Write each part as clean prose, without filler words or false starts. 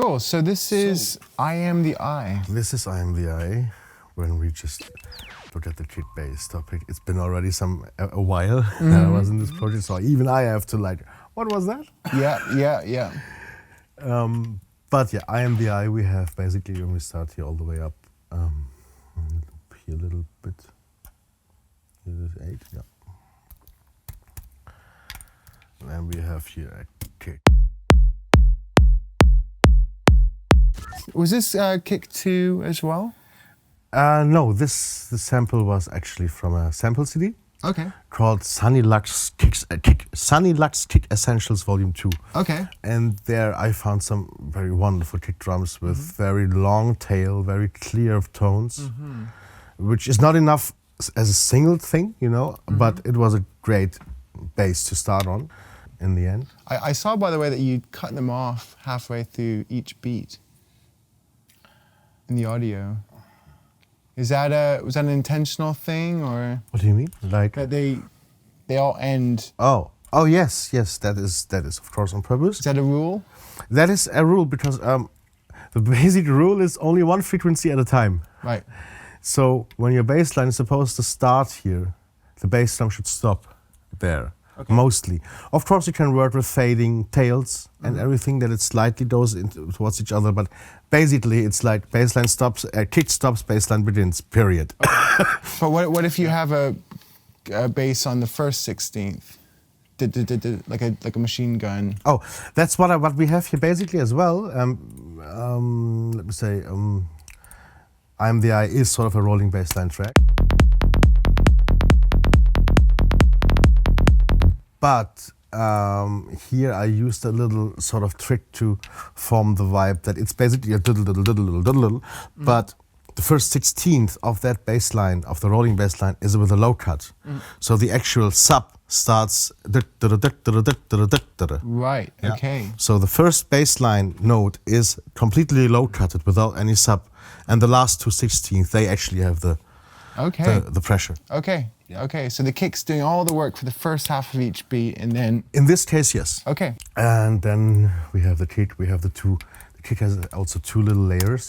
Cool. So this is I Am the I. This is I Am the I. When we just look at the kit bass topic, it's been already a while that I was in this project, so even I have to what was that? Yeah. But yeah, I Am the I. We have basically when we start here all the way up, loop here a little bit. Here is 8, yeah. And then we have here a kick. Was this kick 2 as well? No, this sample was actually from a sample CD. Okay. Called Sunny Lux Kick Essentials Volume 2. Okay. And there I found some very wonderful kick drums with very long tail, very clear tones, which is not enough as a single thing, but it was a great bass to start on in the end. I saw, by the way, that you cut them off halfway through each beat in the audio. Was that an intentional thing, or? What do you mean? Like that they all end. Oh yes, that is of course on purpose. Is that a rule? That is a rule because the basic rule is only one frequency at a time. Right. So when your bass line is supposed to start here, the bass drum should stop there. Okay. Mostly. Of course you can work with fading tails and everything that it slightly goes towards each other, but basically it's like bass line stops, kick stops, bass line begins, period. Okay. But what if you have a bass on the first 16th? Like a machine gun? Oh, that's what we have here basically as well. Let me say, I Am the I is sort of a rolling bass line track. But here I used a little sort of trick to form the vibe that it's basically a diddle, but the first 16th of that bass line, of the rolling bass line, is with a low cut. So the actual sub starts right, yeah. Okay. So the first bass line note is completely low cutted without any sub, and the last 2 16th they actually have the pressure. Okay. Yeah. Okay, so the kick's doing all the work for the first half of each beat, and then... In this case, yes. Okay. And then we have the kick, we have the kick has also 2 little layers.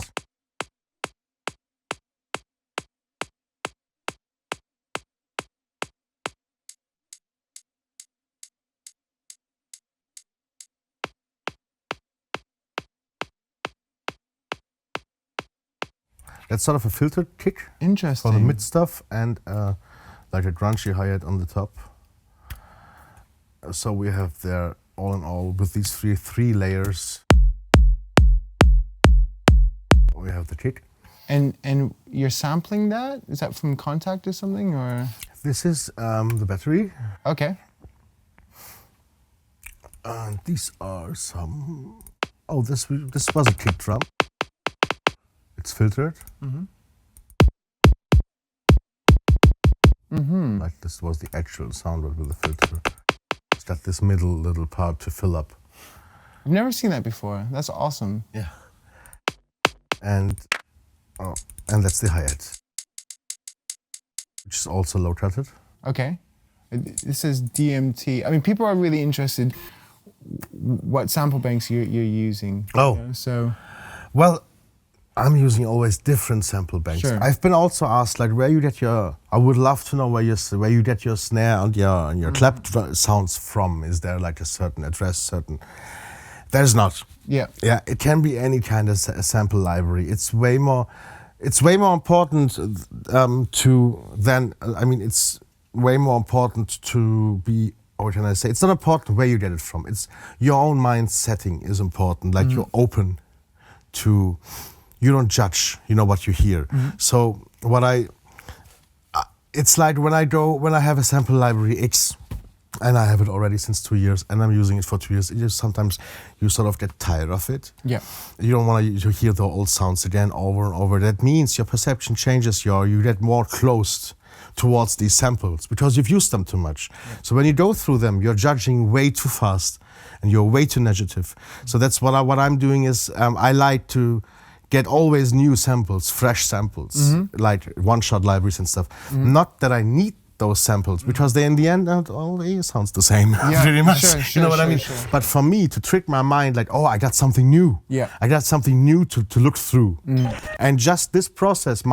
That's sort of a filtered kick. Interesting. For the mid stuff, and like a grungy hi-hat on the top. So we have there, all in all, with these three layers, we have the kick. And you're sampling that? Is that from Contact or something, or? This is the battery. Okay. And these are some... Oh, this was a kick drum. It's filtered. Like this was the actual sound with the filter. It's got this middle little part to fill up. I've never seen that before. That's awesome. Yeah. And that's the hi-hat, which is also low cutted. Okay. This is DMT. I mean, people are really interested what sample banks you're using. Oh. So. Well, I'm using always different sample banks. Sure. I've been also asked where you get your. I would love to know where you get your snare and your clap sounds from. Is there like a certain address? There's not. Yeah. Yeah. It can be any kind of sample library. It's way more important to then. I mean, it's way more important to be. What can I say? It's not important where you get it from. It's your own mind setting is important. Like you're open to. You don't judge, what you hear. So it's like when I have a sample library X, and I have it already since 2 years, and I'm using it for 2 years, sometimes you sort of get tired of it. Yeah. You don't want to hear the old sounds again over and over. That means your perception changes, you get more closed towards these samples because you've used them too much. Yeah. So when you go through them, you're judging way too fast, and you're way too negative. So that's what I'm doing is I like to get always new samples, fresh samples, like one-shot libraries and stuff. Not that I need those samples because they in the end all sounds the same pretty much. You know what I mean? Sure. But for me to trick my mind like, oh, I got something new. Yeah. I got something new to look through. And just this process,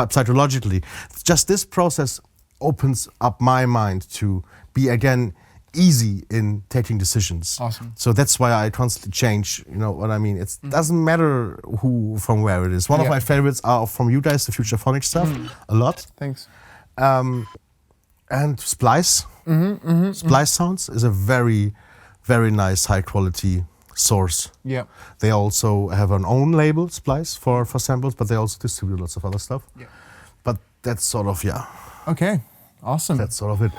psychologically, just this process opens up my mind to be again easy in taking decisions. Awesome. So that's why I constantly change, you know what I mean? It doesn't matter who from where it is. One of my favorites are from you guys, the Futurephonic stuff, a lot. Thanks. And Splice. Splice Sounds is a very, very nice high quality source. Yeah. They also have an own label, Splice, for samples, but they also distribute lots of other stuff. Yeah. But that's sort of, Okay, awesome. That's sort of it.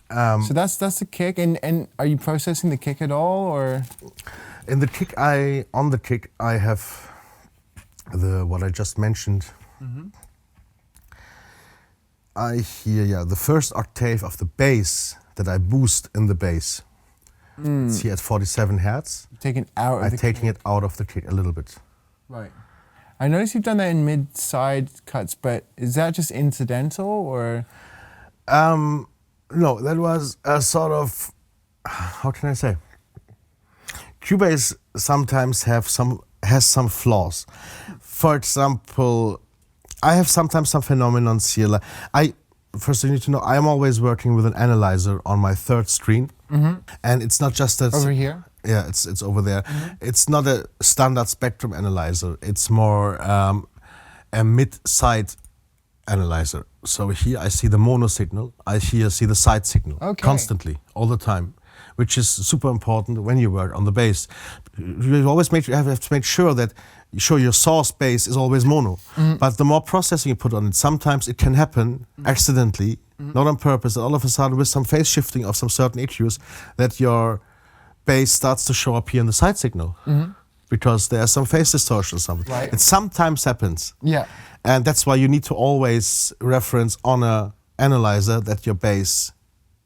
So that's the kick, and are you processing the kick at all, or? On the kick I have what I just mentioned. I hear the first octave of the bass that I boost in the bass. It's here at 47 hertz. Taking it out of the kick a little bit. Right. I noticed you've done that in mid-side cuts, but is that just incidental, or? No, that was a sort of, how can I say? Cubase sometimes has some flaws. For example, I have sometimes some phenomena here. First you need to know, I'm always working with an analyzer on my third screen. And it's not just that... Over here? Yeah, it's over there. It's not a standard spectrum analyzer. It's more a mid-side analyzer. So here I see the mono signal. I here see the side signal constantly, all the time, which is super important when you work on the bass. You always have to make sure that your source bass is always mono. But the more processing you put on it, sometimes it can happen accidentally, not on purpose, that all of a sudden with some phase shifting of some certain EQs, that your bass starts to show up here in the side signal. Because there's some phase distortion or something. Right. It sometimes happens. Yeah. And that's why you need to always reference on a analyzer that your bass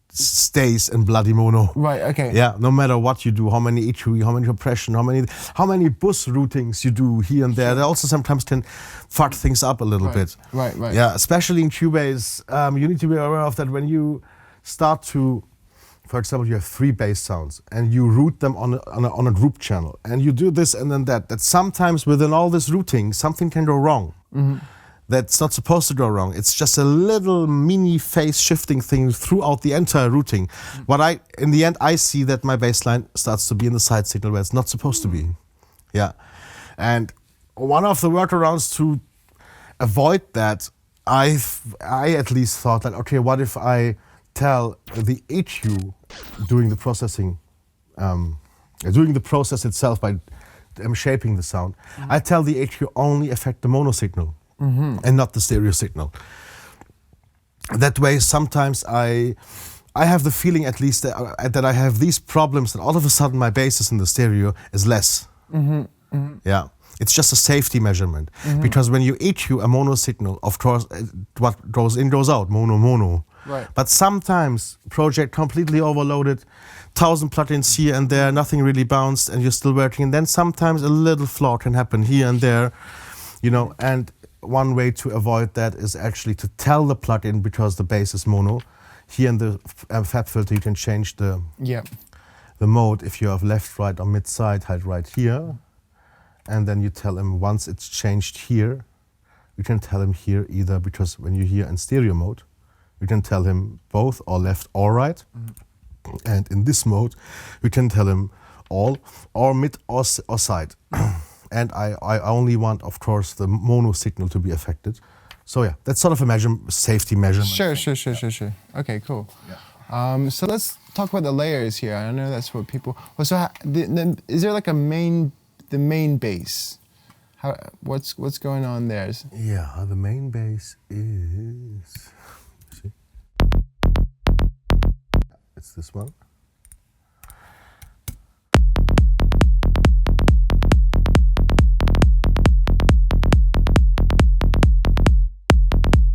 stays in bloody mono. Right, okay. Yeah, no matter what you do, how many EQ, how many compression, how many bus routings you do here and there. They also sometimes can fuck things up a little bit. Right. Yeah, especially in Cubase, you need to be aware of that when you start to, for example, you have 3 bass sounds and you route them on a group channel and you do this and then that sometimes within all this routing, something can go wrong. That's not supposed to go wrong. It's just a little mini phase shifting thing throughout the entire routing. In the end, I see that my bass line starts to be in the side signal where it's not supposed to be. Yeah. And one of the workarounds to avoid that, I at least thought that, okay, what if I tell the EQ doing the processing, doing the process itself by shaping the sound, I tell the EQ only affect the mono signal and not the stereo signal. That way, sometimes I have the feeling at least that I have these problems that all of a sudden my bass in the stereo is less. Yeah. It's just a safety measurement. Because when you EQ a mono signal, of course, what goes in goes out, mono. Right. But sometimes project completely overloaded, 1,000 plugins here and there, nothing really bounced, and you're still working. And then sometimes a little flaw can happen here and there, you know. And one way to avoid that is actually to tell the plugin, because the bass is mono. Here in the fab filter, you can change the mode. If you have left, right, or mid side, hide right here, and then you tell him once it's changed here, you can tell him here either, because when you hear in stereo mode, you can tell him both or left or right. And in this mode, you can tell him all or mid or side. And I only want, of course, the mono signal to be affected. So yeah, that's sort of a safety measurement. Sure. Okay, cool. Yeah. So let's talk about the layers here. I know that's what people. Well, so is there like the main bass? What's going on there? Yeah, the main bass is. See, it's this one.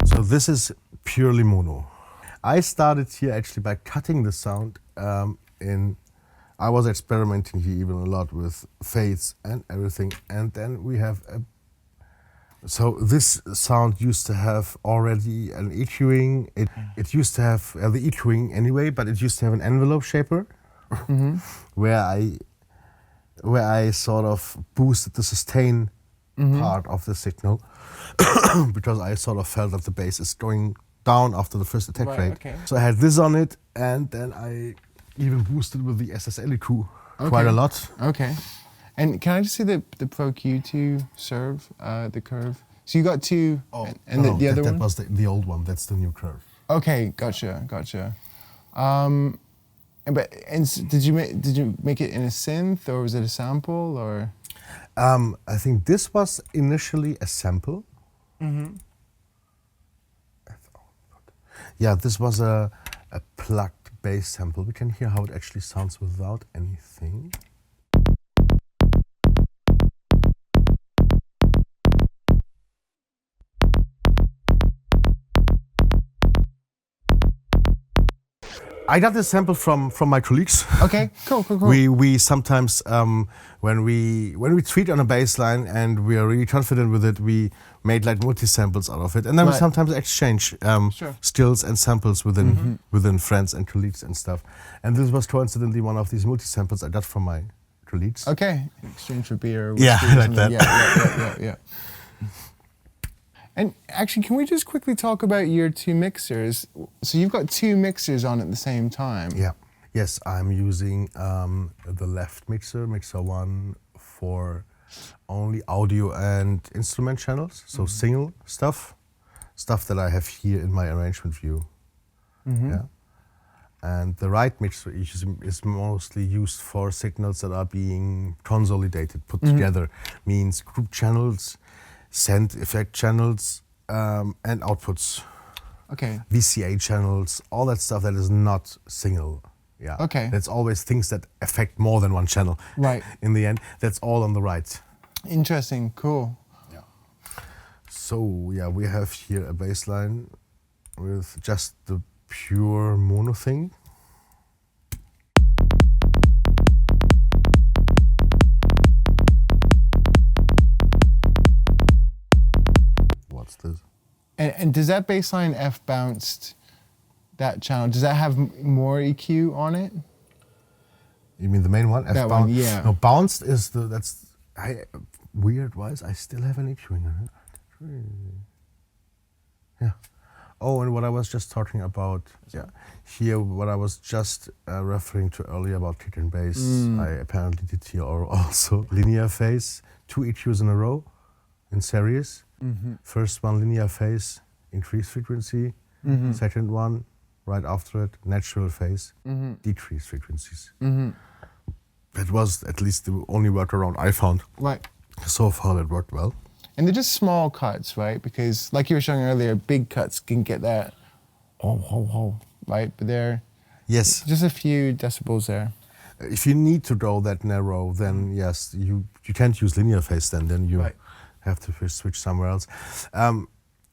So this is purely mono. I started here actually by cutting the sound I was experimenting here even a lot with fades and everything. And then we have So this sound used to have already an EQing. It used to have the EQing anyway, but it used to have an envelope shaper, where I sort of boosted the sustain part of the signal, because I sort of felt that the bass is going down after the first attack rate. Okay. So I had this on it, and then I even boosted with the SSL quite a lot. Okay. And can I just see the Pro Q2 serve, the curve? So you got two, and No, the other that one? was the old one. That's the new curve. Okay, gotcha. Did you make it in a synth, or was it a sample, or? I think this was initially a sample. Yeah, this was a plugged bass sample. We can hear how it actually sounds without anything. I got this sample from my colleagues. Okay, cool. We sometimes when we tweet on a bass line and we are really confident with it, we made like multi samples out of it, and then we sometimes exchange skills and samples within friends and colleagues and stuff. And this was coincidentally one of these multi samples I got from my colleagues. Okay, exchange for beer. Yeah, whiskey or like something. that. Yeah. And actually, can we just quickly talk about your two mixers? So you've got two mixers on at the same time. Yeah. Yes, I'm using the left mixer 1, for only audio and instrument channels, so single stuff that I have here in my arrangement view. Yeah. And the right mixer is mostly used for signals that are being consolidated, put together, means group channels, send effect channels, and outputs. Okay. VCA channels, all that stuff that is not single. Yeah. Okay. That's always things that affect more than one channel. Right. In the end, that's all on the right. Interesting. Cool. Yeah. So yeah, we have here a bass line with just the pure mono thing. What's this? And does that bass line F bounced that channel? Does that have more EQ on it? You mean the main one? That one, yeah. No, bounced is weird wise, I still have an EQing on it. Yeah. Oh, and what I was just talking about, here, what I was just referring to earlier about kick and bass, I apparently did here also. Linear phase, 2 EQs in a row, in series. First one, linear phase, increased frequency. Second one, right after it, natural phase, decreased frequencies. That was at least the only workaround I found. Right. So far, that worked well. And they're just small cuts, right? Because like you were showing earlier, big cuts can get that, right? But they're just a few decibels there. If you need to go that narrow, then yes, you can't use linear phase then you have to switch somewhere else.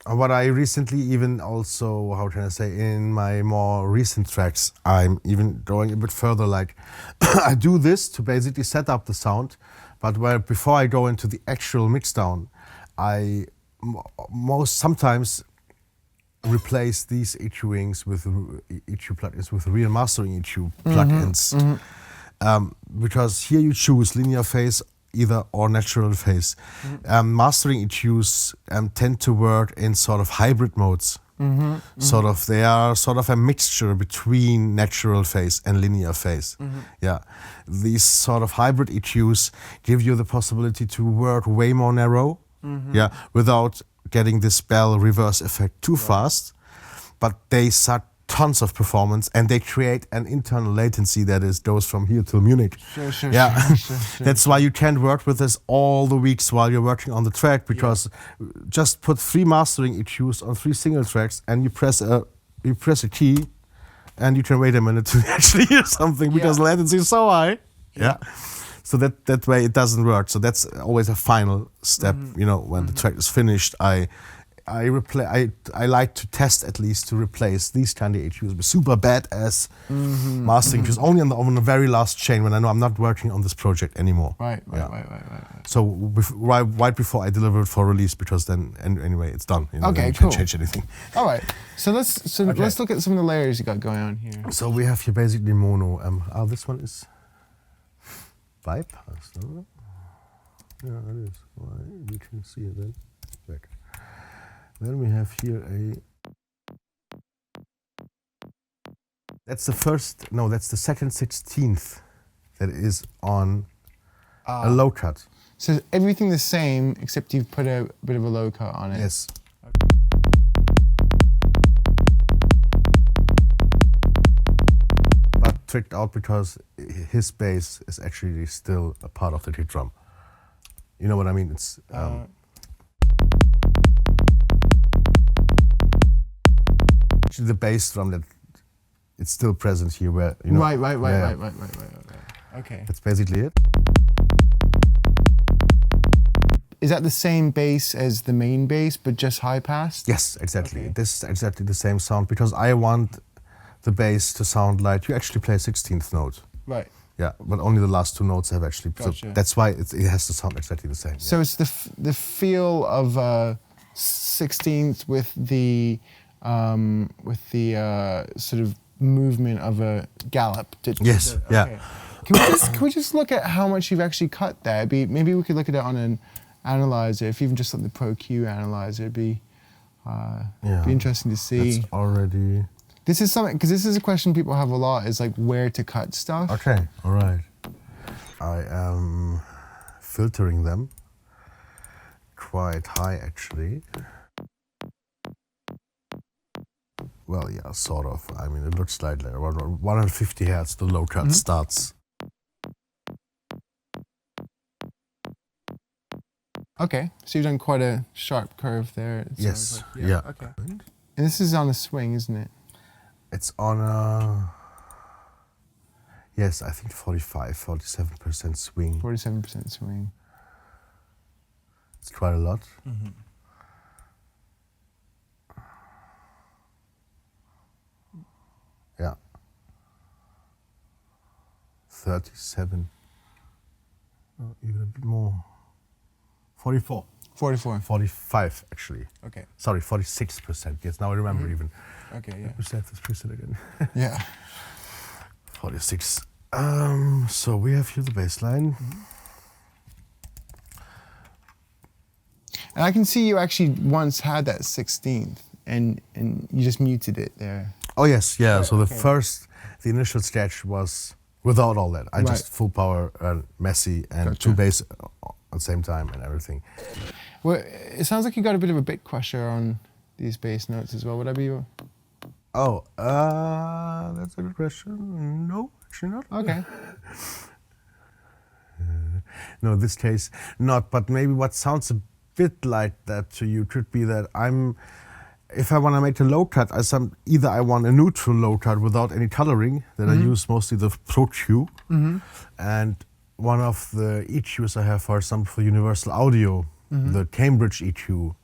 What I recently even also, how can I say, in my more recent tracks, I'm even going a bit further, like I do this to basically set up the sound, but before I go into the actual mixdown, I sometimes replace these EQings with EQ plugins with real mastering EQ plugins. Because here you choose linear phase either or natural phase. Mastering EQs tend to work in sort of hybrid modes. Sort of, they are sort of a mixture between natural phase and linear phase. Yeah, these sort of hybrid EQs give you the possibility to work way more narrow. Without getting this bell reverse effect too fast, but they suck tons of performance and they create an internal latency that goes from here till Munich. Sure. That's why you can't work with this all the weeks while you're working on the track, because just put 3 mastering EQs on 3 single tracks and you press a key and you can wait a minute to actually hear something because latency is so high. So that way it doesn't work. So that's always a final step. You know, when the track is finished, I I like to test at least to replace these kind of EQs with super badass mastering EQs only on the very last chain when I know I'm not working on this project anymore. Right. So right before I deliver it for release, because then anyway it's done. You know, Okay, you cool. can't change anything. All right. So let's look at some of the layers you got going on here. So we have here basically mono. This one is bypass. No? Yeah, it is. Right, you can see it then. Back. Then we have here that's the second 16th that is on a low cut. So everything the same except you've put a bit of a low cut on it. Yes. But tricked out because his bass is actually still a part of the kick drum. You know what I mean? It's actually the bass drum that it's still present here where you know. Right. Okay. That's basically it. Is that the same bass as the main bass, but just high passed? Yes, exactly. Okay. This is exactly the same sound because I want the bass to sound like you actually play a 16th note. Right. Yeah, but only the last two notes have actually. Gotcha. So that's why it has to sound exactly the same. So it's the feel of 16th with the sort of movement of a gallop. Yes. Okay. Yeah. Can we just look at how much you've actually cut there? Maybe we could look at it on an analyzer. If even just like the Pro Q analyzer, it'd be interesting to see. That's already. This is something, because this is a question people have a lot, is like where to cut stuff. Okay, all right. I am filtering them quite high actually. Well, yeah, sort of. I mean, it looks like 150 hertz, the low cut starts. Okay, so you've done quite a sharp curve there. It Yes, sounds like. yeah. Okay. And this is on a swing, isn't it? It's on a, yes, I think 47% swing. 47% swing. It's quite a lot. Yeah. 37. Oh, even a bit more. 44. 44. 45 actually. Okay. Sorry, 46%. Yes, now I remember even. Okay, yeah. Percent this percent again. Yeah. 46. So we have here the bass line. And I can see you actually once had that 16th and you just muted it there. Oh yes, yeah. Right, So the initial sketch was without all that. I Right. just full power, messy, and Gotcha. two bass at the same time and everything. Well, it sounds like you got a bit of a bit crusher on these bass notes as well. Would I be? Oh, that's a good question. No, actually not. Okay. No, in this case, not. But maybe what sounds a bit like that to you could be that if I want to make a low cut, either I want a neutral low cut without any coloring, then I use mostly the Pro Q. And one of the EQs I have, for example, for Universal Audio, the Cambridge EQ,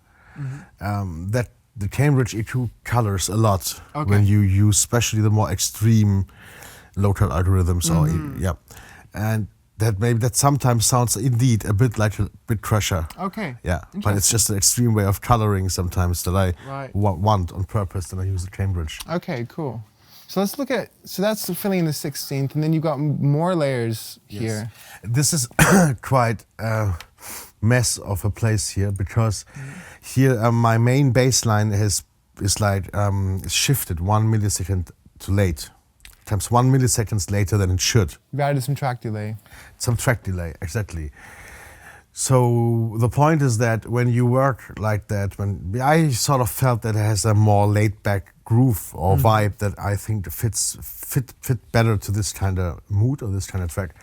that the Cambridge EQ colors a lot when you use especially the more extreme low cut algorithms. Or yeah, and that sometimes sounds indeed a bit like a bit crusher. Okay. Yeah, but it's just an extreme way of coloring sometimes that I want on purpose, and I use the Cambridge. Okay, cool. So let's look at, so that's filling in the 16th, and then you've got more layers here. This is quite a mess of a place here because here my main bass line is shifted 1 millisecond too late. Times 1 milliseconds later than it should. You've added some track delay. Some track delay, exactly. So the point is that when you work like that, when I sort of felt that it has a more laid back groove or vibe that I think fit better to this kind of mood or this kind of track.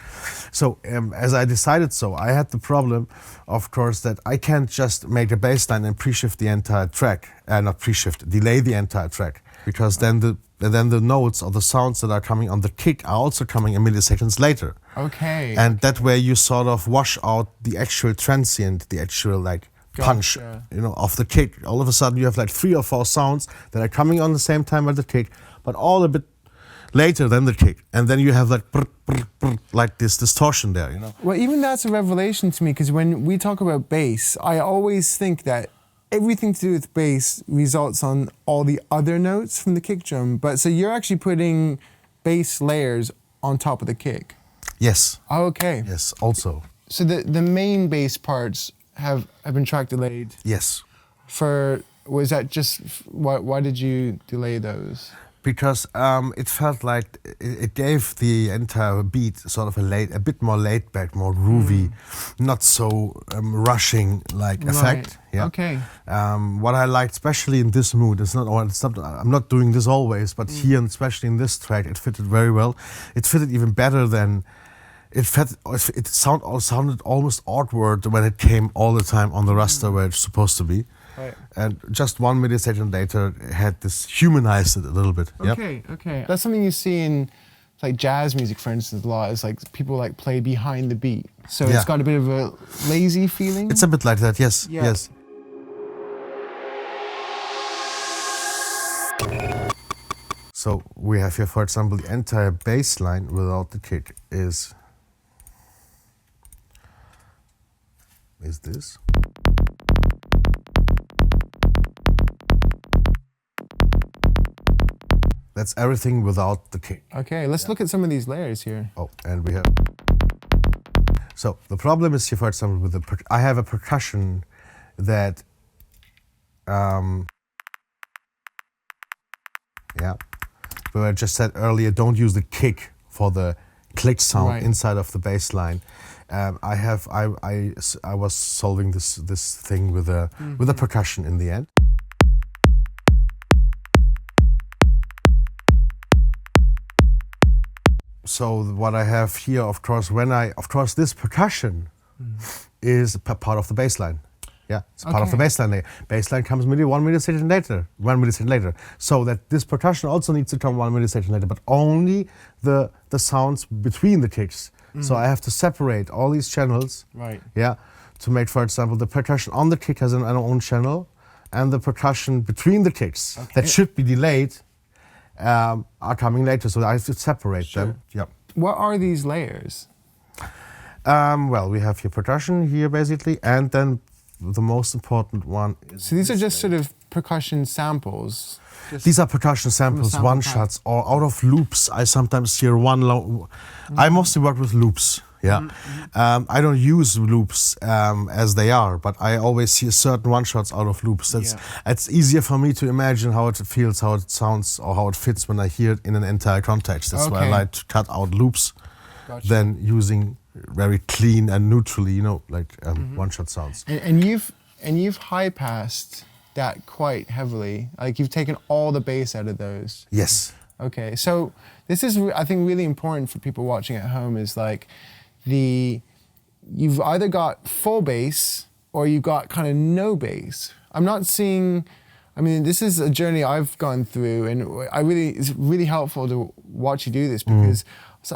So as I decided I had the problem, of course, that I can't just make a bass line and pre-shift the entire track, not pre-shift, delay the entire track, because then the notes or the sounds that are coming on the kick are also coming a milliseconds later. Okay. And that way you sort of wash out the actual transient, the actual like punch, of the kick. All of a sudden you have like 3 or 4 sounds that are coming on the same time with the kick, but all a bit later than the kick, and then you have like brr, brr, brr, like this distortion there. Well, even that's a revelation to me, because when we talk about bass, I always think that everything to do with bass results on all the other notes from the kick drum. But so you're actually putting bass layers on top of the kick. Yes. Oh, okay. Yes. Also. So the main bass parts have been track delayed. Yes. Was that just why did you delay those? Because it felt like it gave the entire beat sort of a bit more laid back, more groovy, not so rushing like effect. Yeah. Okay. What I liked, especially in this mood, I'm not doing this always, but here and especially in this track, it fitted very well. It fitted even better than it sounded almost awkward when it came all the time on the raster where it's supposed to be. Right. And just 1 millisecond later, had this humanized it a little bit. Okay, okay. That's something you see in like jazz music, for instance, a lot. It's like people like play behind the beat, so it's got a bit of a lazy feeling. It's a bit like that, yes, yes. So we have here, for example, the entire bass line without the kick is this. That's everything without the kick. Okay, let's look at some of these layers here. Oh, and we have... So the problem is here, for example, with I have a percussion that... But I just said earlier, don't use the kick for the click sound inside of the bass line. I was solving this thing with a percussion in the end. So what I have here, of course, this percussion is part of the bass line. Yeah, it's part of the bass line. Bass line comes maybe 1 millisecond later. So that this percussion also needs to come 1 millisecond later, but only the sounds between the kicks. So I have to separate all these channels. Right. Yeah, to make, for example, the percussion on the kick has an own channel, and the percussion between the kicks that should be delayed are coming later, so I have to separate them. Yep. What are these layers? Well, we have here percussion here basically, and then the most important one is... So these are just sort of percussion samples? These are percussion samples, one-shots, or out of loops. I sometimes hear I mostly work with loops, I don't use loops as they are, but I always hear certain one-shots out of loops. It's easier for me to imagine how it feels, how it sounds, or how it fits when I hear it in an entire context. That's why I like to cut out loops than using very clean and neutrally, one-shot sounds. And you've high-passed that quite heavily. Like you've taken all the bass out of those. Yes. Okay, so this is, I think, really important for people watching at home, is like you've either got full bass or you've got kind of no bass. I'm not seeing, this is a journey I've gone through, and it's really helpful to watch you do this, because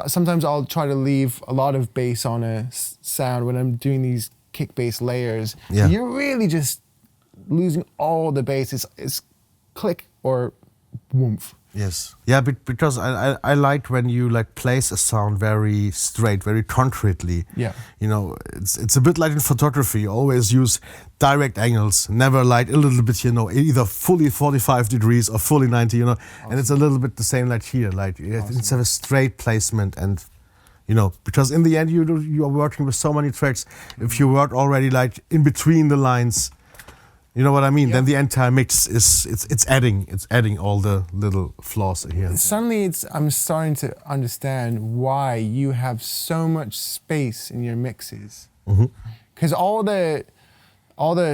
sometimes I'll try to leave a lot of bass on a sound when I'm doing these kick bass layers. Yeah. You're really just losing all the bass. It's click or woomph. Yes. Yeah, because I like when you place a sound very straight, very concretely. Yeah. It's a bit like in photography. You always use direct angles, never a little bit, either fully 45 degrees or fully 90, And it's a little bit the same like here. It's a straight placement, and because in the end you are working with so many tracks. If you work already in between the lines, you know what I mean? Then the entire mix it's adding all the little flaws here. Suddenly I'm starting to understand why you have so much space in your mixes. Because all the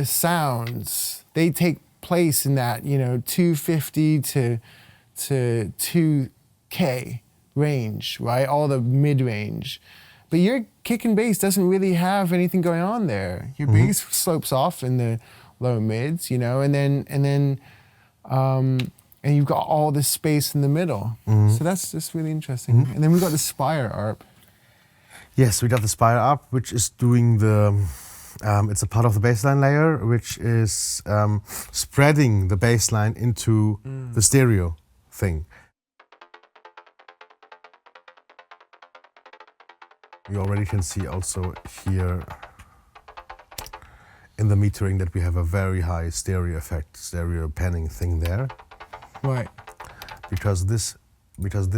sounds, they take place in that 250 to 2K range, right? All the mid-range. But your kick and bass doesn't really have anything going on there. Your bass slopes off in the low mids, and then you've got all this space in the middle. So that's just really interesting. And then we've got the Spire ARP. Yes, we got the Spire ARP, which is doing It's a part of the bassline layer, which is spreading the bassline into the stereo thing. You already can see also here in the metering that we have a very high stereo effect, stereo panning thing there. Right. Because this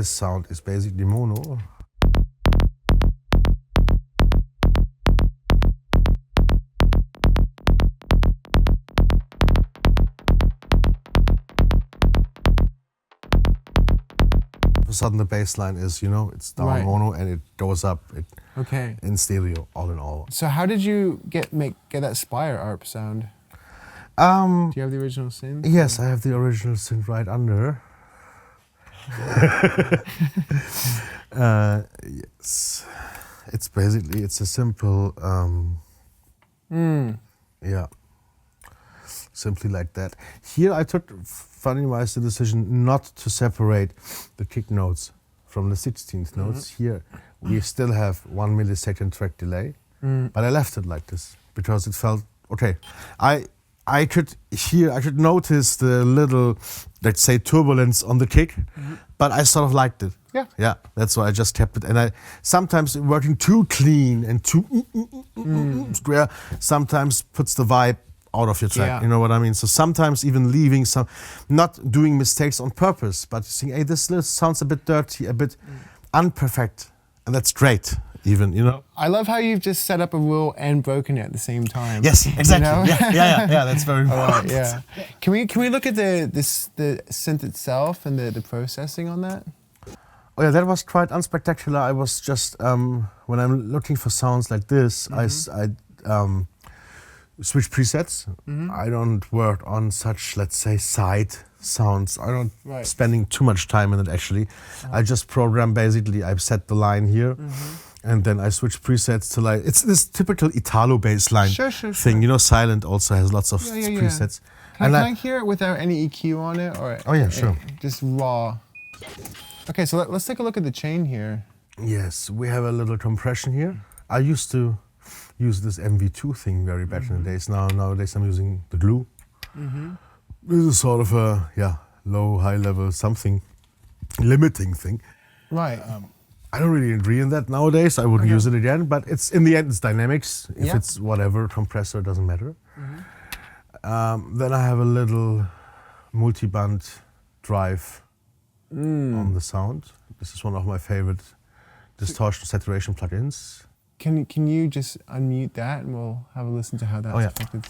sound is basically mono. All of a sudden the bass line is, you know, it's down mono and it goes up in stereo, all in all. So how did you get that Spire ARP sound? Do you have the original synth? Yes, I have the original synth right under. Yes, it's basically, it's a simple, yeah, simply like that. Here I took, funny-wise, the decision not to separate the kick notes from the 16th notes. Here we still have 1 millisecond track delay, but I left it like this because it felt okay. I could notice the little, let's say, turbulence on the kick, but I sort of liked it. Yeah, that's why I just kept it. And I sometimes working too clean and too square sometimes puts the vibe out of your track. You know what I mean? So sometimes even leaving some, not doing mistakes on purpose, but saying, hey, this sounds a bit dirty, a bit unperfect, and that's great. Even, you know. I love how you've just set up a rule and broken it at the same time. Yes, exactly. You know? Yeah, that's very important. Yeah. Can we look at the synth itself and the processing on that? Oh yeah, that was quite unspectacular. I was just when I'm looking for sounds like this, I switch presets. I don't work on such, let's say, side sounds. I don't spending too much time in it actually. I just program basically. I set the line here. And then I switch presets to like, it's this typical Italo bass line thing. You know, Silent also has lots of presets. Can I hear it without any EQ on it? Or oh yeah, sure. Just raw. Okay, so let's take a look at the chain here. Yes, we have a little compression here. I used to use this MV2 thing very back in the days. Nowadays I'm using the glue. This is sort of a, low, high level something limiting thing. Right. I don't really agree in that nowadays. I wouldn't use it again, but it's in the end it's dynamics. If it's whatever compressor, it doesn't matter. Then I have a little multi-band drive on the sound. This is one of my favorite distortion saturation plugins. Can you just unmute that and we'll have a listen to how that's affected?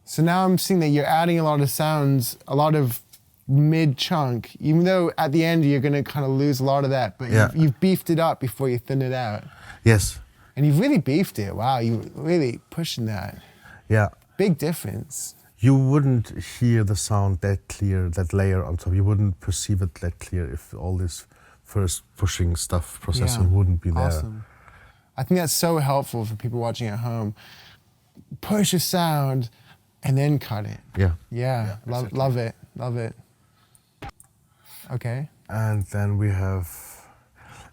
So now I'm seeing that you're adding a lot of sounds, a lot of mid-chunk, even though at the end you're going to kind of lose a lot of that, but you've beefed it up before you thin it out. Yes. And you've really beefed it. Wow, you're really pushing that. Yeah. Big difference. You wouldn't hear the sound that clear, that layer on top. You wouldn't perceive it that clear if all this first pushing stuff, processing wouldn't be there. Awesome. I think that's so helpful for people watching at home. Push a sound and then cut it. Yeah. Love it. Okay. And then we have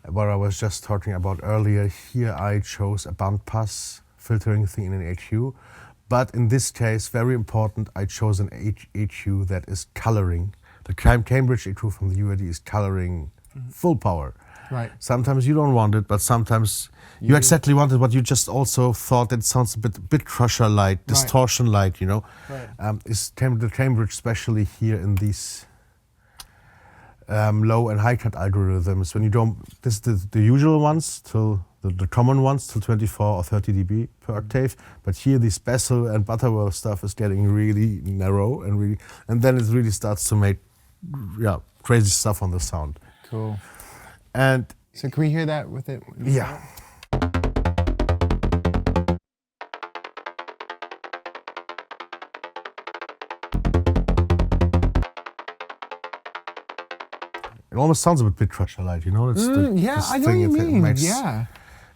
what I was just talking about earlier. Here I chose a bandpass filtering thing in an EQ. But in this case, very important, I chose an EQ that is coloring. The Cambridge EQ from the UAD is coloring full power. Right. Sometimes you don't want it, but sometimes you exactly want it, but you just also thought that it sounds a bit crusher-like, distortion-like, you know. Right. The Cambridge, especially here in these low and high cut algorithms, when you don't, this is the usual ones till the common ones till 24 or 30 dB per octave, but here the Bessel and Butterworth stuff is getting really narrow and then it really starts to make crazy stuff on the sound. Cool. And so can we hear that with it? Yeah. It almost sounds a bit crusher-like, you know? It's I know what you mean.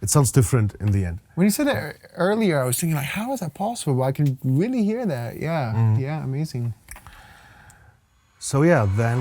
it sounds different in the end. When you said that earlier, I was thinking like, how is that possible? Well, I can really hear that. Yeah, yeah, amazing. So yeah, then